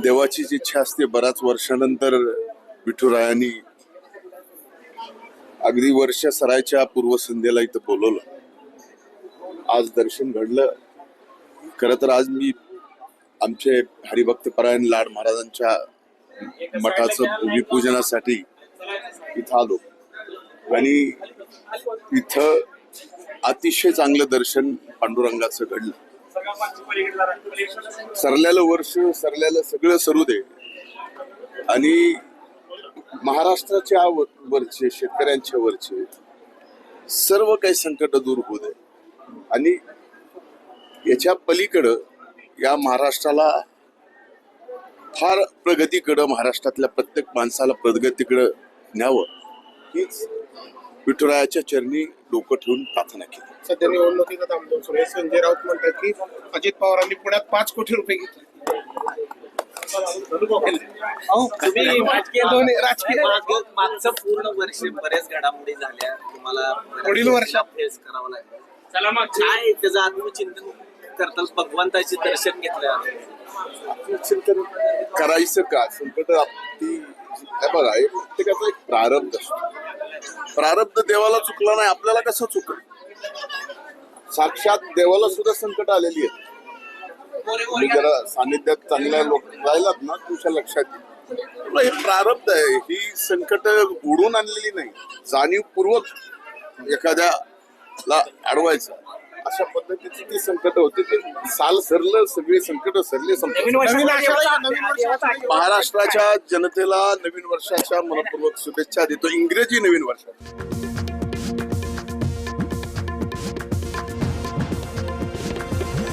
देवाचीच इच्छा असते. बऱ्याच वर्षानंतर विठुरायांनी अगदी वर्ष सरायच्या पूर्वसंध्येला इथं बोलवलं. आज दर्शन घडलं. खरं तर आज मी आमचे हरिभक्त परायण लाड महाराजांच्या मठाचं भूमिपूजनासाठी इथं आलो आणि इथं अतिशय चांगलं दर्शन पांडुरंगाचं घडलं. सरल्यालं वर्ष सरल्यालं सगळं सरू दे आणि महाराष्ट्राच्या वरचे शेतकऱ्यांच्या वरचे सर्व काही संकट दूर होऊ दे आणि याच्या पलीकडं या महाराष्ट्राला फार प्रगतीकडं, महाराष्ट्रातल्या प्रत्येक माणसाला प्रगतीकडं न्यावं हीच विठुरायाच्या चरणी डोकं ठेवून प्रार्थना केली. सध्या निवडणुकीचा दामदर सुरू आहे. संजय राऊत म्हणतात की अजित पवारांनी पुण्यात 5 कोटी रुपये घेतले. मागचं पूर्ण वर्ष बऱ्याच घडामोडी झाल्या, तुम्हाला पुढील वर्षात फेस करावं लागलं. काय त्याचं आत्मचिंतन करताल, भगवंताचे दर्शन घेतलं, चिंतन करायचं का? संकट बघा, हे प्रत्येकाचा एक प्रारब्ध असतो. प्रारब्ध देवाला चुकला नाही, आपल्याला कसं चुकलं? साक्षात देवाला सुद्धा संकट आलेली आहेत. तुम्ही जरा सानिध्यात चांगल्या लोक राहिलात ना, तुमच्या लक्षात येईल हे प्रारब्ध आहे. ही संकट उडून आणलेली नाही, जाणीवपूर्वक एखाद्याला अडवायचं अशा पद्धतीची ती संकट होते. ते साल सरलं, सगळे संकट सरले. महाराष्ट्राच्या जनतेला नवीन वर्षाच्या मनपूर्वक शुभेच्छा देतो. इंग्रजी नवीन वर्षात